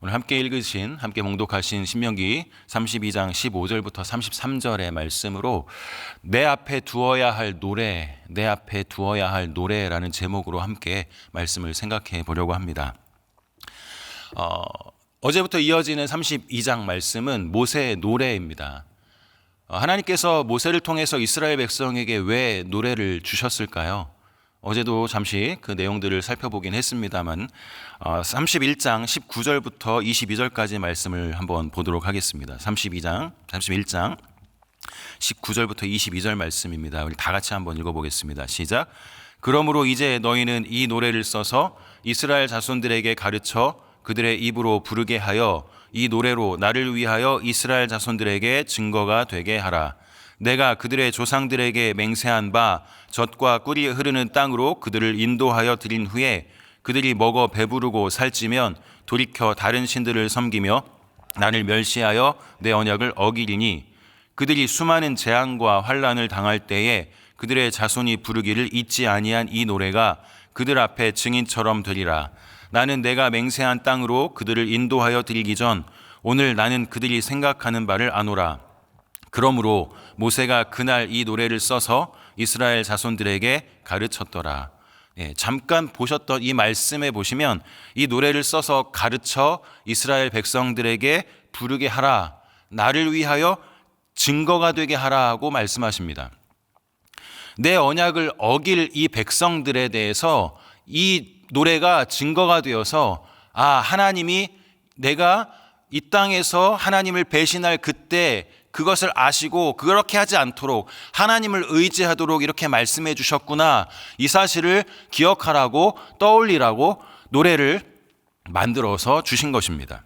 오늘 함께 봉독하신 신명기 32장 15절부터 33절의 말씀으로 내 앞에 두어야 할 노래, 내 앞에 두어야 할 노래라는 제목으로 함께 말씀을 생각해 보려고 합니다. 어제부터 이어지는 32장 말씀은 모세의 노래입니다. 하나님께서 모세를 통해서 이스라엘 백성에게 왜 노래를 주셨을까요? 어제도 잠시 그 내용들을 살펴보긴 했습니다만 31장 19절부터 22절까지 말씀을 한번 보도록 하겠습니다. 31장 19절부터 22절 말씀입니다. 우리 다 같이 한번 읽어보겠습니다. 시작. 그러므로 이제 너희는 이 노래를 써서 이스라엘 자손들에게 가르쳐 그들의 입으로 부르게 하여 이 노래로 나를 위하여 이스라엘 자손들에게 증거가 되게 하라. 내가 그들의 조상들에게 맹세한 바 젖과 꿀이 흐르는 땅으로 그들을 인도하여 드린 후에 그들이 먹어 배부르고 살찌면 돌이켜 다른 신들을 섬기며 나를 멸시하여 내 언약을 어기리니 그들이 수많은 재앙과 환난을 당할 때에 그들의 자손이 부르기를 잊지 아니한 이 노래가 그들 앞에 증인처럼 되리라. 나는 내가 맹세한 땅으로 그들을 인도하여 드리기 전 오늘 나는 그들이 생각하는 바를 아노라. 그러므로 모세가 그날 이 노래를 써서 이스라엘 자손들에게 가르쳤더라. 잠깐 보셨던 이 말씀에 보시면 이 노래를 써서 가르쳐 이스라엘 백성들에게 부르게 하라. 나를 위하여 증거가 되게 하라고 말씀하십니다. 내 언약을 어길 이 백성들에 대해서 이 노래가 증거가 되어서 하나님이 내가 이 땅에서 하나님을 배신할 그때 그것을 아시고 그렇게 하지 않도록 하나님을 의지하도록 이렇게 말씀해 주셨구나. 이 사실을 기억하라고 떠올리라고 노래를 만들어서 주신 것입니다.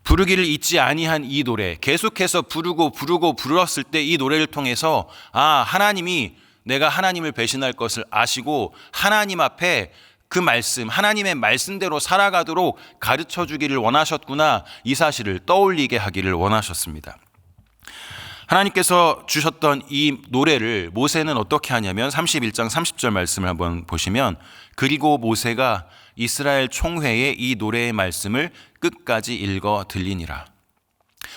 부르기를 잊지 아니한 이 노래, 계속해서 부르고 불렀을 때 이 노래를 통해서 하나님이 내가 하나님을 배신할 것을 아시고 하나님 앞에 그 말씀, 하나님의 말씀대로 살아가도록 가르쳐 주기를 원하셨구나. 이 사실을 떠올리게 하기를 원하셨습니다. 하나님께서 주셨던 이 노래를 모세는 어떻게 하냐면 31장 30절 말씀을 한번 보시면 그리고 모세가 이스라엘 총회에 이 노래의 말씀을 끝까지 읽어 들리니라.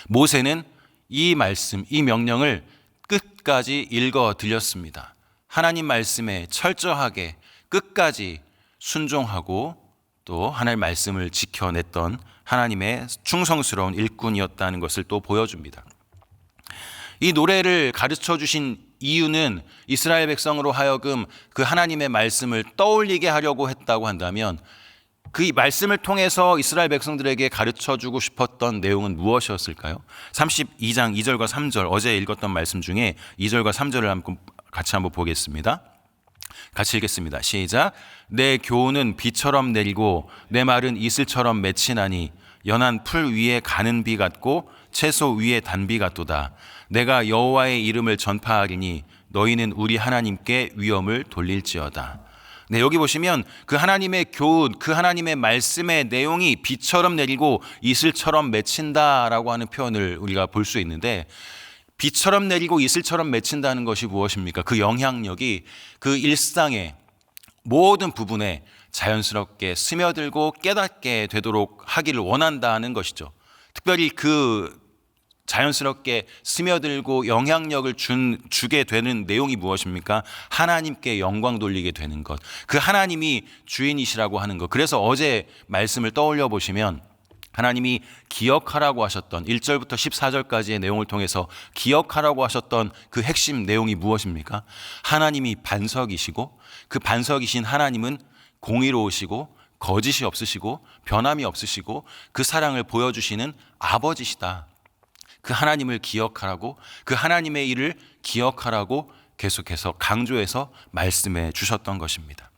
모세는 이 말씀, 이 명령을 끝까지 읽어 들렸습니다. 하나님 말씀에 철저하게 끝까지 순종하고 또 하나님의 말씀을 지켜냈던 하나님의 충성스러운 일꾼이었다는 것을 또 보여줍니다. 이 노래를 가르쳐 주신 이유는 이스라엘 백성으로 하여금 그 하나님의 말씀을 떠올리게 하려고 했다고 한다면 그 말씀을 통해서 이스라엘 백성들에게 가르쳐 주고 싶었던 내용은 무엇이었을까요? 32장 2절과 3절 어제 읽었던 말씀 중에 2절과 3절을 같이 한번 보겠습니다. 같이 읽겠습니다. 시작. 내 교훈은 비처럼 내리고 내 말은 이슬처럼 맺히나니 연한 풀 위에 가는 비 같고 채소 위에 단비 같도다. 내가 여호와의 이름을 전파하리니 너희는 우리 하나님께 위엄을 돌릴지어다. 여기 보시면 그 하나님의 교훈, 그 하나님의 말씀의 내용이 비처럼 내리고 이슬처럼 맺힌다라고 하는 표현을 우리가 볼 수 있는데 비처럼 내리고 이슬처럼 맺힌다는 것이 무엇입니까? 그 영향력이 그 일상의 모든 부분에 자연스럽게 스며들고 깨닫게 되도록 하기를 원한다는 것이죠. 특별히 그 자연스럽게 스며들고 영향력을 주게 되는 내용이 무엇입니까? 하나님께 영광 돌리게 되는 것. 그 하나님이 주인이시라고 하는 것. 그래서 어제 말씀을 떠올려 보시면 하나님이 기억하라고 하셨던 1절부터 14절까지의 내용을 통해서 기억하라고 하셨던 그 핵심 내용이 무엇입니까? 하나님이 반석이시고 그 반석이신 하나님은 공의로우시고 거짓이 없으시고 변함이 없으시고 그 사랑을 보여주시는 아버지시다. 그 하나님을 기억하라고 그 하나님의 일을 기억하라고 계속해서 강조해서 말씀해 주셨던 것입니다.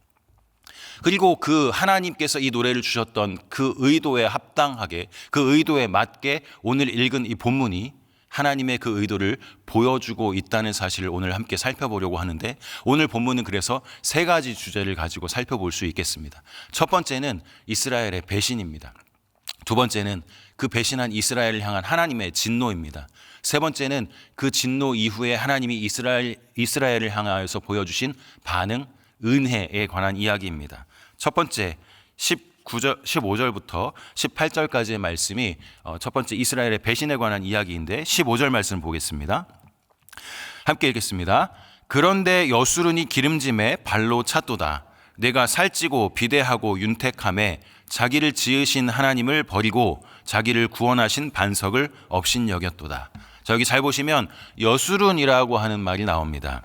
그리고 그 하나님께서 이 노래를 주셨던 그 의도에 합당하게 그 의도에 맞게 오늘 읽은 이 본문이 하나님의 그 의도를 보여주고 있다는 사실을 오늘 함께 살펴보려고 하는데 오늘 본문은 그래서 세 가지 주제를 가지고 살펴볼 수 있겠습니다. 첫 번째는 이스라엘의 배신입니다. 두 번째는 그 배신한 이스라엘을 향한 하나님의 진노입니다. 세 번째는 그 진노 이후에 하나님이 이스라엘을 향하여서 보여주신 반응, 은혜에 관한 이야기입니다. 첫 번째 19 15절부터 18절까지의 말씀이 첫 번째 이스라엘의 배신에 관한 이야기인데 15절 말씀 보겠습니다. 함께 읽겠습니다. 그런데 여수run이 기름짐에 발로 찼도다. 내가 살찌고 비대하고 윤택함에 자기를 지으신 하나님을 버리고 자기를 구원하신 반석을 업신여겼도다. 자, 여기 잘 보시면 여수run이라고 하는 말이 나옵니다.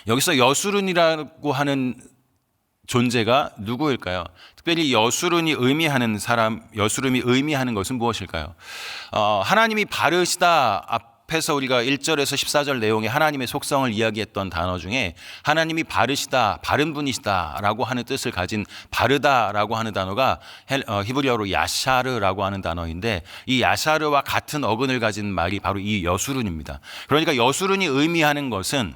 여기서 여수run이라고 하는 존재가 누구일까요? 특별히 여수run이 의미하는 것은 무엇일까요? 하나님이 바르시다 앞에서 우리가 1절에서 14절 내용의 하나님의 속성을 이야기했던 단어 중에 하나님이 바르시다, 바른 분이시다라고 하는 뜻을 가진 바르다라고 하는 단어가 히브리어로 야샤르라고 하는 단어인데, 이 야샤르와 같은 어근을 가진 말이 바로 이 여수run입니다. 그러니까 여수run이 의미하는 것은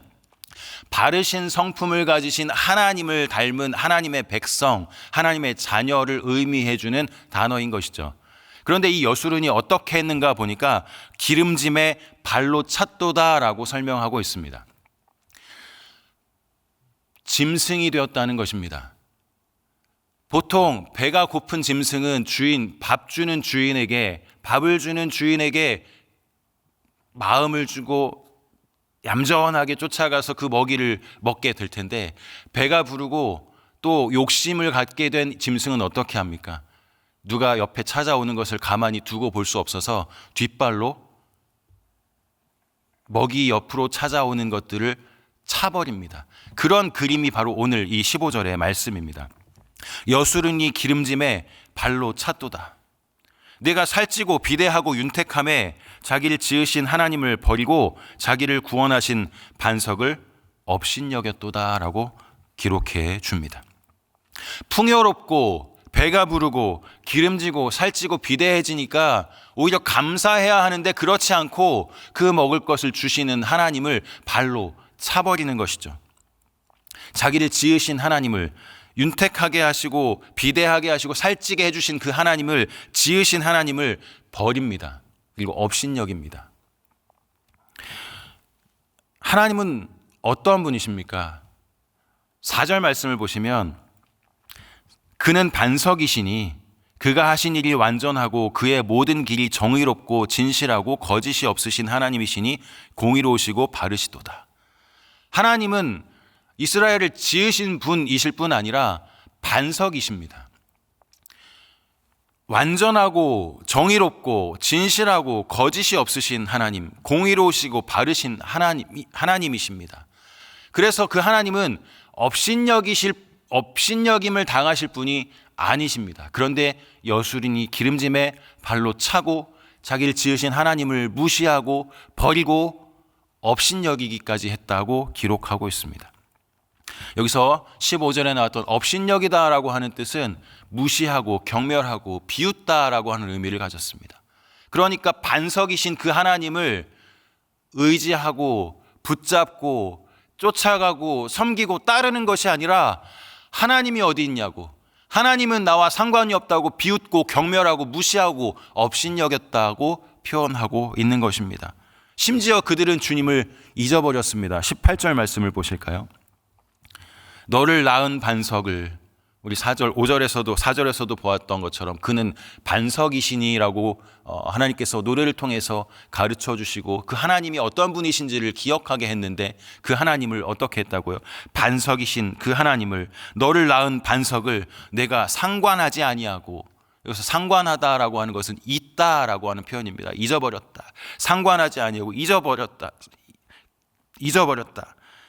바르신 성품을 가지신 하나님을 닮은 하나님의 백성, 하나님의 자녀를 의미해 주는 단어인 것이죠. 그런데 이 여수run이 어떻게 했는가 보니까 기름짐에 발로 찼도다라고 설명하고 있습니다. 짐승이 되었다는 것입니다. 보통 배가 고픈 짐승은 밥 주는 주인에게, 밥을 주는 주인에게 마음을 주고 얌전하게 쫓아가서 그 먹이를 먹게 될 텐데, 배가 부르고 또 욕심을 갖게 된 짐승은 어떻게 합니까? 누가 옆에 찾아오는 것을 가만히 두고 볼 수 없어서 뒷발로 먹이 옆으로 찾아오는 것들을 차버립니다. 그런 그림이 바로 오늘 이 15절의 말씀입니다. 여수run이 기름짐에 발로 찼도다. 내가 살찌고 비대하고 윤택함에 자기를 지으신 하나님을 버리고 자기를 구원하신 반석을 업신여겼도다라고 기록해 줍니다. 풍요롭고 배가 부르고 기름지고 살찌고 비대해지니까 오히려 감사해야 하는데 그렇지 않고 그 먹을 것을 주시는 하나님을 발로 차버리는 것이죠. 자기를 지으신 하나님을, 윤택하게 하시고 비대하게 하시고 살찌게 해주신 그 하나님을, 지으신 하나님을 버립니다. 그리고 업신여깁니다. 하나님은 어떤 분이십니까? 4절 말씀을 보시면 그는 반석이시니 그가 하신 일이 완전하고 그의 모든 길이 정의롭고 진실하고 거짓이 없으신 하나님이시니 공의로우시고 바르시도다. 하나님은 이스라엘을 지으신 분이실 뿐 아니라 반석이십니다. 완전하고 정의롭고 진실하고 거짓이 없으신 하나님, 공의로우시고 바르신 하나님이십니다. 그래서 그 하나님은 업신여김을 당하실 분이 아니십니다. 그런데 여수run이 기름짐에 발로 차고 자기를 지으신 하나님을 무시하고 버리고 업신여기기까지 했다고 기록하고 있습니다. 여기서 15절에 나왔던 업신여기다라고 하는 뜻은 무시하고 경멸하고 비웃다라고 하는 의미를 가졌습니다. 그러니까 반석이신 그 하나님을 의지하고 붙잡고 쫓아가고 섬기고 따르는 것이 아니라 하나님이 어디 있냐고, 하나님은 나와 상관이 없다고 비웃고 경멸하고 무시하고 업신여겼다고 표현하고 있는 것입니다. 심지어 그들은 주님을 잊어버렸습니다. 18절 말씀을 보실까요? 너를 낳은 반석을, 우리 4절에서도 보았던 것처럼 그는 반석이시니라고 하나님께서 노래를 통해서 가르쳐 주시고 그 하나님이 어떤 분이신지를 기억하게 했는데, 그 하나님을 어떻게 했다고요? 반석이신 그 하나님을, 너를 낳은 반석을 내가 상관하지 아니하고, 여기서 상관하다라고 하는 것은 있다라고 하는 표현입니다. 잊어버렸다, 상관하지 아니하고 잊어버렸다.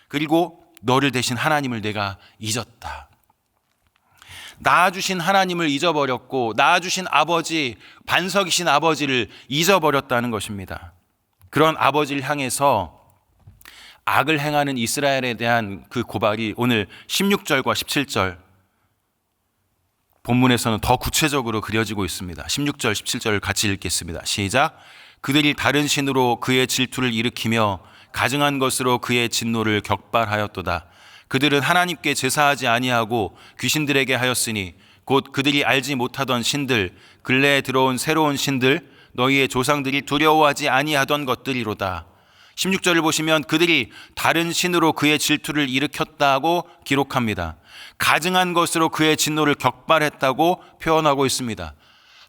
그리고 너를 대신 하나님을 내가 잊었다. 낳아주신 하나님을 잊어버렸고 낳아주신 아버지, 반석이신 아버지를 잊어버렸다는 것입니다. 그런 아버지를 향해서 악을 행하는 이스라엘에 대한 그 고발이 오늘 16절과 17절 본문에서는 더 구체적으로 그려지고 있습니다. 16절, 17절을 같이 읽겠습니다. 시작. 그들이 다른 신으로 그의 질투를 일으키며 가증한 것으로 그의 진노를 격발하였도다. 그들은 하나님께 제사하지 아니하고 귀신들에게 하였으니 곧 그들이 알지 못하던 신들, 근래에 들어온 새로운 신들, 너희의 조상들이 두려워하지 아니하던 것들이로다. 16절을 보시면 그들이 다른 신으로 그의 질투를 일으켰다고 기록합니다. 가증한 것으로 그의 진노를 격발했다고 표현하고 있습니다.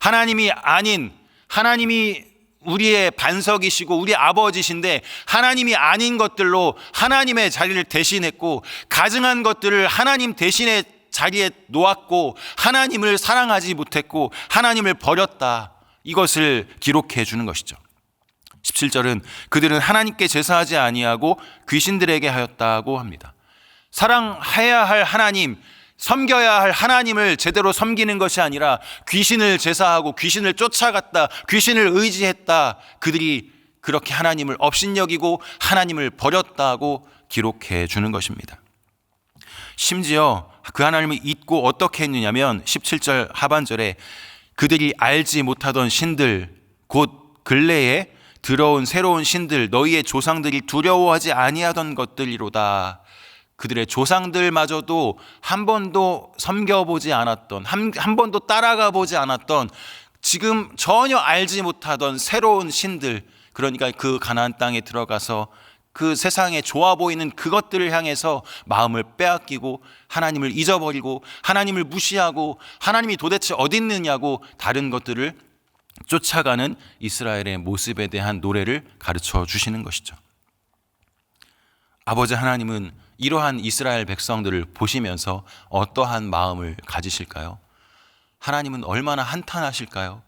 하나님이 아닌, 하나님이 우리의 반석이시고 우리 아버지신데 하나님이 아닌 것들로 하나님의 자리를 대신했고, 가증한 것들을 하나님 대신의 자리에 놓았고, 하나님을 사랑하지 못했고 하나님을 버렸다, 이것을 기록해 주는 것이죠. 17절은 그들은 하나님께 제사하지 아니하고 귀신들에게 하였다고 합니다. 사랑해야 할 하나님, 섬겨야 할 하나님을 제대로 섬기는 것이 아니라 귀신을 제사하고 귀신을 쫓아갔다, 귀신을 의지했다, 그들이 그렇게 하나님을 업신여기고 하나님을 버렸다고 기록해 주는 것입니다. 심지어 그 하나님을 잊고 어떻게 했느냐면 17절 하반절에 그들이 알지 못하던 신들, 곧 근래에 들어온 새로운 신들, 너희의 조상들이 두려워하지 아니하던 것들이로다. 그들의 조상들마저도 한 번도 섬겨보지 않았던, 한 번도 따라가 보지 않았던, 지금 전혀 알지 못하던 새로운 신들, 그러니까 그 가나안 땅에 들어가서 그 세상에 좋아 보이는 그것들을 향해서 마음을 빼앗기고 하나님을 잊어버리고 하나님을 무시하고 하나님이 도대체 어디 있느냐고 다른 것들을 쫓아가는 이스라엘의 모습에 대한 노래를 가르쳐 주시는 것이죠. 아버지 하나님은 이러한 이스라엘 백성들을 보시면서 어떠한 마음을 가지실까요? 하나님은 얼마나 한탄하실까요?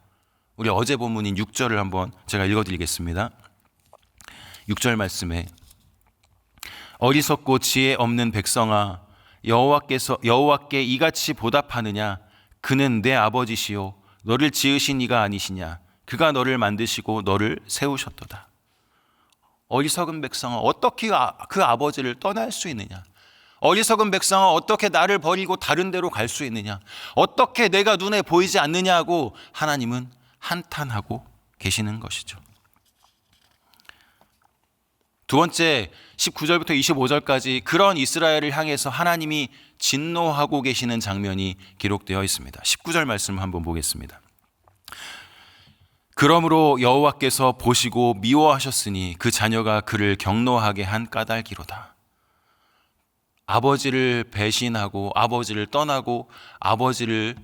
우리 어제 본문인 6절을 한번 제가 읽어드리겠습니다. 6절 말씀에 어리석고 지혜 없는 백성아, 여호와께 이같이 보답하느냐? 그는 내 아버지시요 너를 지으신 이가 아니시냐? 그가 너를 만드시고 너를 세우셨도다. 어리석은 백성아, 어떻게 그 아버지를 떠날 수 있느냐? 어리석은 백성아, 어떻게 나를 버리고 다른 데로 갈 수 있느냐? 어떻게 내가 눈에 보이지 않느냐고 하나님은 한탄하고 계시는 것이죠. 두 번째, 19절부터 25절까지 그런 이스라엘을 향해서 하나님이 진노하고 계시는 장면이 기록되어 있습니다. 19절 말씀 한번 보겠습니다. 그러므로 여호와께서 보시고 미워하셨으니 그 자녀가 그를 경노하게 한 까닭이로다. 아버지를 배신하고 아버지를 떠나고 아버지를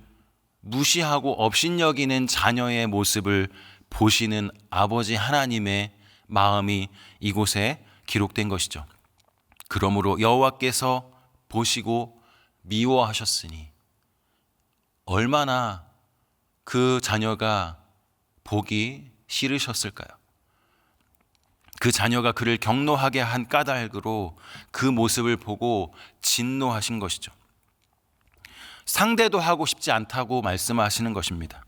무시하고 업신여기는 자녀의 모습을 보시는 아버지 하나님의 마음이 이곳에 기록된 것이죠. 그러므로 여호와께서 보시고 미워하셨으니, 얼마나 그 자녀가 보기 싫으셨을까요? 그 자녀가 그를 경노하게 한 까닭으로 그 모습을 보고 진노하신 것이죠. 상대도 하고 싶지 않다고 말씀하시는 것입니다.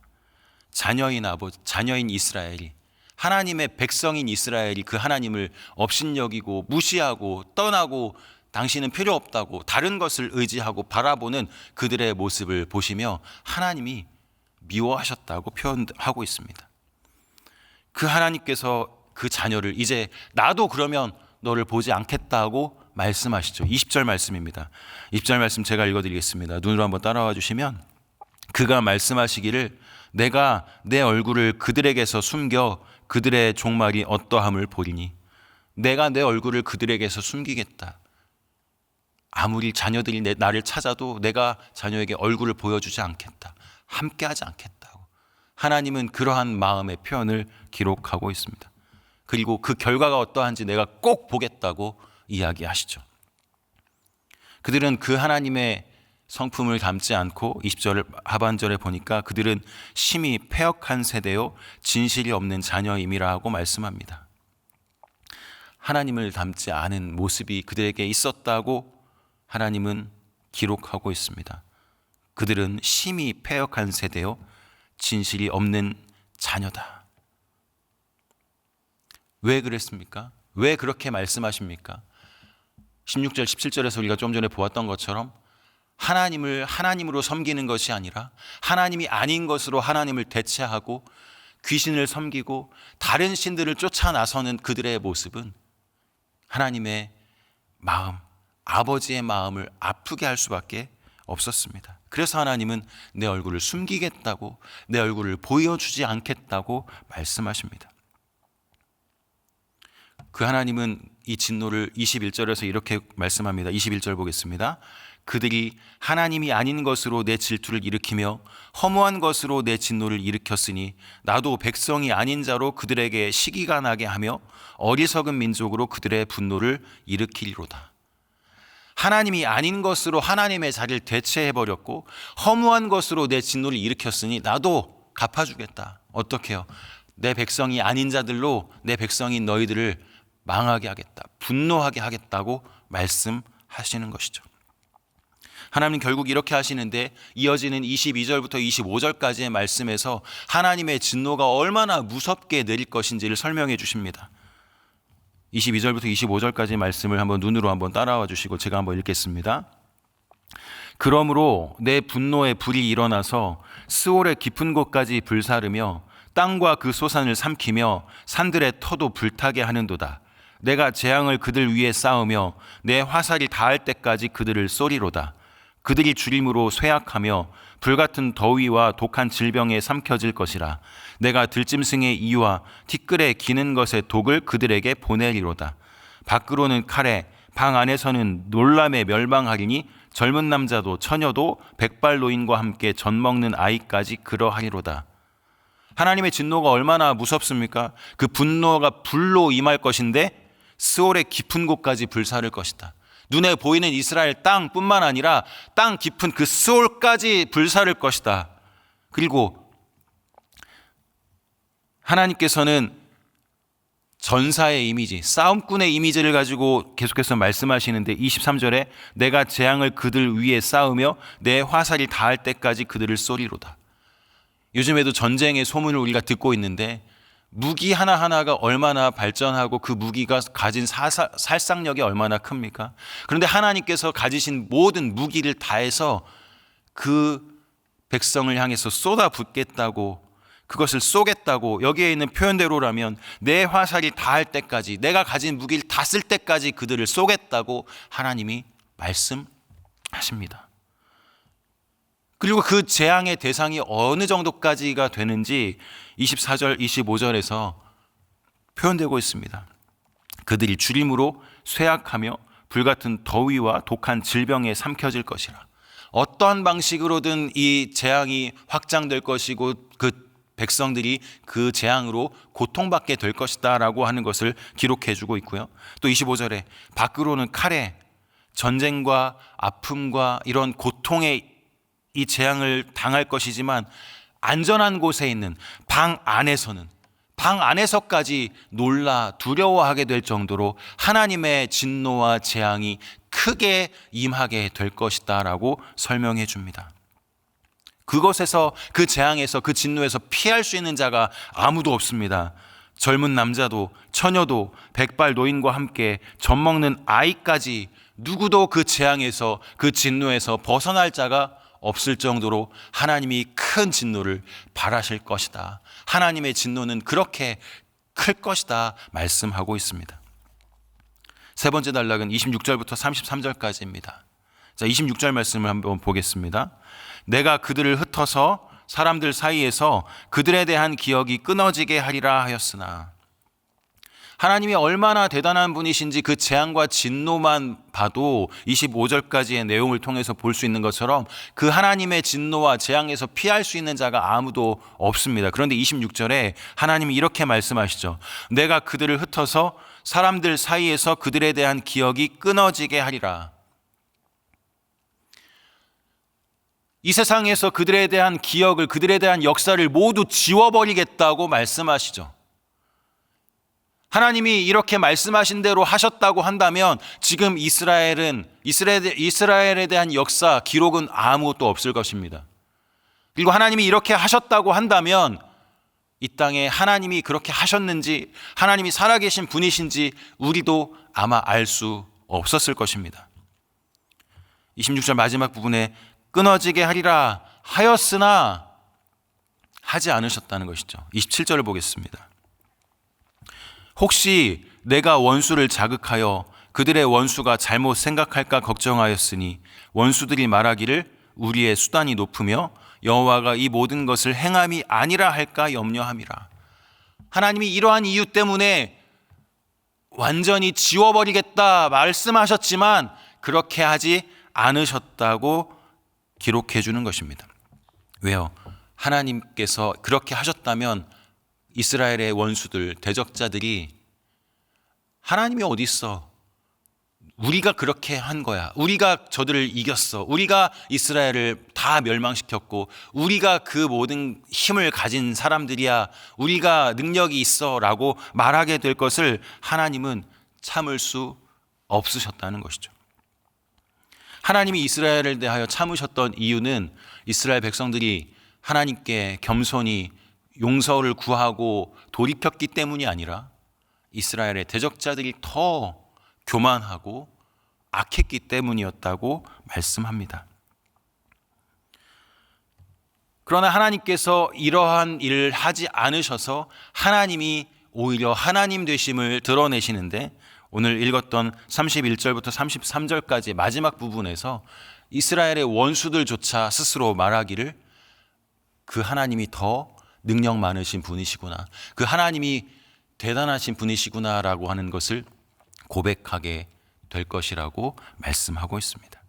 자녀인 이스라엘이, 하나님의 백성인 이스라엘이 그 하나님을 업신여기고 무시하고 떠나고 당신은 필요 없다고 다른 것을 의지하고 바라보는 그들의 모습을 보시며 하나님이 미워하셨다고 표현하고 있습니다. 그 하나님께서 그 자녀를 이제 나도 그러면 너를 보지 않겠다고 말씀하시죠. 20절 말씀입니다. 20절 말씀 제가 읽어드리겠습니다. 눈으로 한번 따라와 주시면, 그가 말씀하시기를 내가 내 얼굴을 그들에게서 숨겨 그들의 종말이 어떠함을 보리니, 내가 내 얼굴을 그들에게서 숨기겠다. 아무리 자녀들이 나를 찾아도 내가 자녀에게 얼굴을 보여주지 않겠다. 함께하지 않겠다고 하나님은 그러한 마음의 표현을 기록하고 있습니다. 그리고 그 결과가 어떠한지 내가 꼭 보겠다고 이야기하시죠. 그들은 그 하나님의 성품을 담지 않고 20절 하반절에 보니까 그들은 심히 패역한 세대요 진실이 없는 자녀임이라 하고 말씀합니다. 하나님을 닮지 않은 모습이 그들에게 있었다고 하나님은 기록하고 있습니다. 그들은 심히 패역한 세대요 진실이 없는 자녀다. 왜 그랬습니까? 왜 그렇게 말씀하십니까? 16절 17절에서 우리가 좀 전에 보았던 것처럼 하나님을 하나님으로 섬기는 것이 아니라 하나님이 아닌 것으로 하나님을 대체하고 귀신을 섬기고 다른 신들을 쫓아 나서는 그들의 모습은 하나님의 마음, 아버지의 마음을 아프게 할 수밖에 없었습니다. 그래서 하나님은 내 얼굴을 숨기겠다고, 내 얼굴을 보여주지 않겠다고 말씀하십니다. 그 하나님은 이 진노를 21절에서 이렇게 말씀합니다. 21절 보겠습니다. 그들이 하나님이 아닌 것으로 내 질투를 일으키며 허무한 것으로 내 진노를 일으켰으니 나도 백성이 아닌 자로 그들에게 시기가 나게 하며 어리석은 민족으로 그들의 분노를 일으키리로다. 하나님이 아닌 것으로 하나님의 자리를 대체해버렸고 허무한 것으로 내 진노를 일으켰으니 나도 갚아주겠다. 어떻게 해요? 내 백성이 아닌 자들로 내 백성인 너희들을 망하게 하겠다, 분노하게 하겠다고 말씀하시는 것이죠. 하나님 결국 이렇게 하시는데 이어지는 22절부터 25절까지의 말씀에서 하나님의 진노가 얼마나 무섭게 내릴 것인지를 설명해 주십니다. 22절부터 25절까지의 말씀을 한번 눈으로 한번 따라와 주시고 제가 한번 읽겠습니다. 그러므로 내 분노의 불이 일어나서 스올의 깊은 곳까지 불사르며 땅과 그 소산을 삼키며 산들의 터도 불타게 하는도다. 내가 재앙을 그들 위에 쌓으며 내 화살이 닿을 때까지 그들을 쏘리로다. 그들이 주림으로 쇠약하며 불같은 더위와 독한 질병에 삼켜질 것이라. 내가 들짐승의 이와 티끌에 기는 것의 독을 그들에게 보내리로다. 밖으로는 칼에 방 안에서는 놀람에 멸망하리니 젊은 남자도 처녀도 백발 노인과 함께 젖 먹는 아이까지 그러하리로다. 하나님의 진노가 얼마나 무섭습니까? 그 분노가 불로 임할 것인데 스올의 깊은 곳까지 불사를 것이다. 눈에 보이는 이스라엘 땅뿐만 아니라 땅 깊은 그 스올까지 불사를 것이다. 그리고 하나님께서는 전사의 이미지, 싸움꾼의 이미지를 가지고 계속해서 말씀하시는데 23절에 내가 재앙을 그들 위에 쌓으며 내 화살이 닿을 때까지 그들을 쏘리로다. 요즘에도 전쟁의 소문을 우리가 듣고 있는데 무기 하나하나가 얼마나 발전하고 그 무기가 가진 살상력이 얼마나 큽니까? 그런데 하나님께서 가지신 모든 무기를 다해서 그 백성을 향해서 쏟아붓겠다고, 그것을 쏘겠다고, 여기에 있는 표현대로라면 내 화살이 닿을 때까지, 내가 가진 무기를 다 쓸 때까지 그들을 쏘겠다고 하나님이 말씀하십니다. 그리고 그 재앙의 대상이 어느 정도까지가 되는지 24절, 25절에서 표현되고 있습니다. 그들이 주림으로 쇠약하며 불같은 더위와 독한 질병에 삼켜질 것이라. 어떠한 방식으로든 이 재앙이 확장될 것이고 그 백성들이 그 재앙으로 고통받게 될 것이다 라고 하는 것을 기록해 주고 있고요. 또 25절에 밖으로는 칼에 전쟁과 아픔과 이런 고통의 이 재앙을 당할 것이지만 안전한 곳에 있는 방 안에서까지 놀라 두려워하게 될 정도로 하나님의 진노와 재앙이 크게 임하게 될 것이다 라고 설명해 줍니다. 그것에서, 그 재앙에서, 그 진노에서 피할 수 있는 자가 아무도 없습니다. 젊은 남자도 처녀도 백발 노인과 함께 젖 먹는 아이까지 누구도 그 재앙에서, 그 진노에서 벗어날 자가 없을 정도로 하나님이 큰 진노를 발하실 것이다. 하나님의 진노는 그렇게 클 것이다 말씀하고 있습니다. 세 번째 단락은 26절부터 33절까지입니다. 자, 26절 말씀을 한번 보겠습니다. 내가 그들을 흩어서 사람들 사이에서 그들에 대한 기억이 끊어지게 하리라 하였으나, 하나님이 얼마나 대단한 분이신지 그 재앙과 진노만 봐도 25절까지의 내용을 통해서 볼 수 있는 것처럼 그 하나님의 진노와 재앙에서 피할 수 있는 자가 아무도 없습니다. 그런데 26절에 하나님이 이렇게 말씀하시죠. 내가 그들을 흩어서 사람들 사이에서 그들에 대한 기억이 끊어지게 하리라. 이 세상에서 그들에 대한 기억을, 그들에 대한 역사를 모두 지워버리겠다고 말씀하시죠. 하나님이 이렇게 말씀하신 대로 하셨다고 한다면 지금 이스라엘에 대한 역사, 기록은 아무것도 없을 것입니다. 그리고 하나님이 이렇게 하셨다고 한다면 이 땅에 하나님이 그렇게 하셨는지, 하나님이 살아계신 분이신지 우리도 아마 알 수 없었을 것입니다. 26절 마지막 부분에 끊어지게 하리라 하였으나 하지 않으셨다는 것이죠. 27절을 보겠습니다. 혹시 내가 원수를 자극하여 그들의 원수가 잘못 생각할까 걱정하였으니 원수들이 말하기를 우리의 수단이 높으며 여호와가 이 모든 것을 행함이 아니라 할까 염려함이라. 하나님이 이러한 이유 때문에 완전히 지워버리겠다 말씀하셨지만 그렇게 하지 않으셨다고 기록해 주는 것입니다. 왜요? 하나님께서 그렇게 하셨다면 이스라엘의 원수들, 대적자들이 하나님이 어디 있어? 우리가 그렇게 한 거야. 우리가 저들을 이겼어. 우리가 이스라엘을 다 멸망시켰고 우리가 그 모든 힘을 가진 사람들이야. 우리가 능력이 있어 라고 말하게 될 것을 하나님은 참을 수 없으셨다는 것이죠. 하나님이 이스라엘을 대하여 참으셨던 이유는 이스라엘 백성들이 하나님께 겸손히 용서를 구하고 돌이켰기 때문이 아니라 이스라엘의 대적자들이 더 교만하고 악했기 때문이었다고 말씀합니다. 그러나 하나님께서 이러한 일을 하지 않으셔서 하나님이 오히려 하나님 되심을 드러내시는데 오늘 읽었던 31절부터 33절까지 마지막 부분에서 이스라엘의 원수들조차 스스로 말하기를 그 하나님이 더 능력 많으신 분이시구나, 그 하나님이 대단하신 분이시구나라고 하는 것을 고백하게 될 것이라고 말씀하고 있습니다.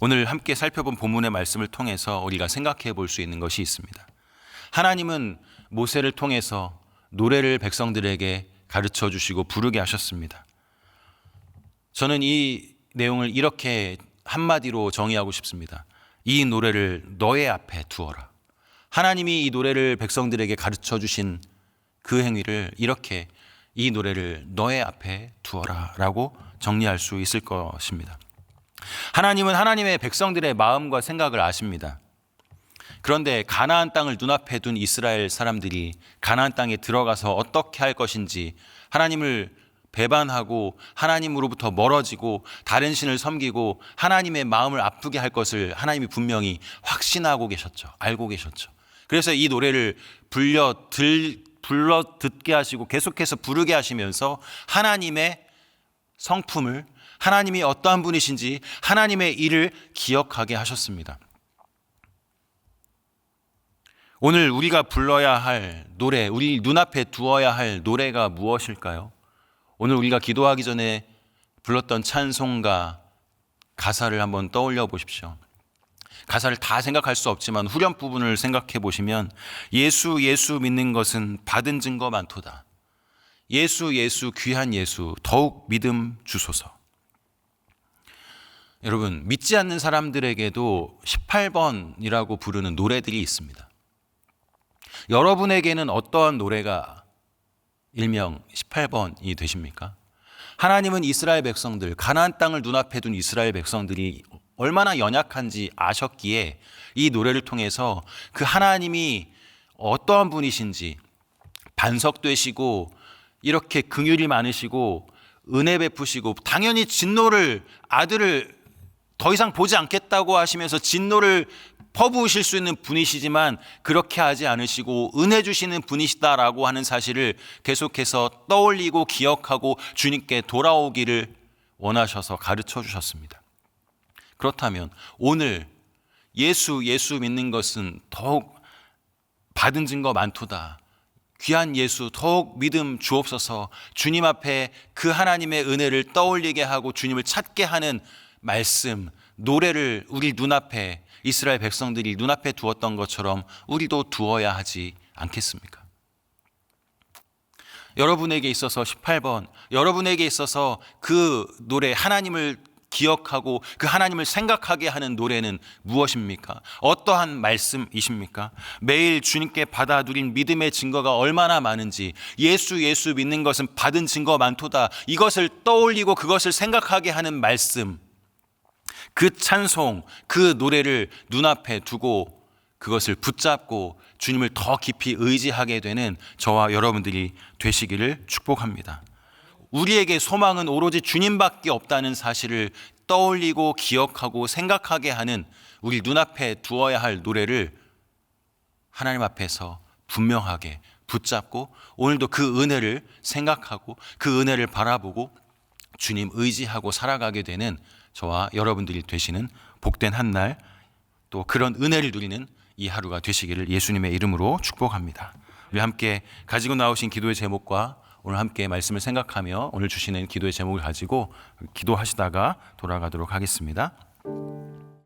오늘 함께 살펴본 본문의 말씀을 통해서 우리가 생각해 볼 수 있는 것이 있습니다. 하나님은 모세를 통해서 노래를 백성들에게 가르쳐 주시고 부르게 하셨습니다. 저는 이 내용을 이렇게 한마디로 정의하고 싶습니다. 이 노래를 너의 앞에 두어라. 하나님이 이 노래를 백성들에게 가르쳐 주신 그 행위를 이렇게 이 노래를 너의 앞에 두어라 라고 정리할 수 있을 것입니다. 하나님은 하나님의 백성들의 마음과 생각을 아십니다. 그런데 가나안 땅을 눈앞에 둔 이스라엘 사람들이 가나안 땅에 들어가서 어떻게 할 것인지, 하나님을 배반하고 하나님으로부터 멀어지고 다른 신을 섬기고 하나님의 마음을 아프게 할 것을 하나님이 분명히 확신하고 계셨죠. 알고 계셨죠. 그래서 이 노래를 불러 듣게 하시고 계속해서 부르게 하시면서 하나님의 성품을, 하나님이 어떠한 분이신지 하나님의 일을 기억하게 하셨습니다. 오늘 우리가 불러야 할 노래, 우리 눈앞에 두어야 할 노래가 무엇일까요? 오늘 우리가 기도하기 전에 불렀던 찬송가 가사를 한번 떠올려 보십시오. 가사를 다 생각할 수 없지만 후렴 부분을 생각해 보시면 예수 예수 믿는 것은 받은 증거 많도다. 예수 예수 귀한 예수 더욱 믿음 주소서. 여러분, 믿지 않는 사람들에게도 18번이라고 부르는 노래들이 있습니다. 여러분에게는 어떠한 노래가 일명 18번이 되십니까? 하나님은 이스라엘 백성들, 가나안 땅을 눈앞에 둔 이스라엘 백성들이 얼마나 연약한지 아셨기에 이 노래를 통해서 그 하나님이 어떠한 분이신지, 반석되시고 이렇게 긍휼이 많으시고 은혜 베푸시고 당연히 진노를, 아들을 더 이상 보지 않겠다고 하시면서 진노를 퍼부으실 수 있는 분이시지만 그렇게 하지 않으시고 은혜 주시는 분이시다라고 하는 사실을 계속해서 떠올리고 기억하고 주님께 돌아오기를 원하셔서 가르쳐 주셨습니다. 그렇다면 오늘 예수 믿는 것은 더욱 받은 증거 많도다. 귀한 예수 더욱 믿음 주옵소서. 주님 앞에 그 하나님의 은혜를 떠올리게 하고 주님을 찾게 하는 말씀, 노래를 우리 눈앞에, 이스라엘 백성들이 눈앞에 두었던 것처럼 우리도 두어야 하지 않겠습니까? 여러분에게 있어서 18번, 여러분에게 있어서 그 노래, 하나님을 기억하고 그 하나님을 생각하게 하는 노래는 무엇입니까? 어떠한 말씀이십니까? 매일 주님께 받아 누린 믿음의 증거가 얼마나 많은지, 예수 믿는 것은 받은 증거 많도다, 이것을 떠올리고 그것을 생각하게 하는 말씀, 그 찬송, 그 노래를 눈앞에 두고 그것을 붙잡고 주님을 더 깊이 의지하게 되는 저와 여러분들이 되시기를 축복합니다. 우리에게 소망은 오로지 주님밖에 없다는 사실을 떠올리고 기억하고 생각하게 하는 우리 눈앞에 두어야 할 노래를 하나님 앞에서 분명하게 붙잡고 오늘도 그 은혜를 생각하고 그 은혜를 바라보고 주님 의지하고 살아가게 되는 저와 여러분들이 되시는 복된 한 날, 또 그런 은혜를 누리는 이 하루가 되시기를 예수님의 이름으로 축복합니다. 우리 함께 가지고 나오신 기도의 제목과 오늘 함께 말씀을 생각하며 오늘 주시는 기도의 제목을 가지고 기도하시다가 돌아가도록 하겠습니다.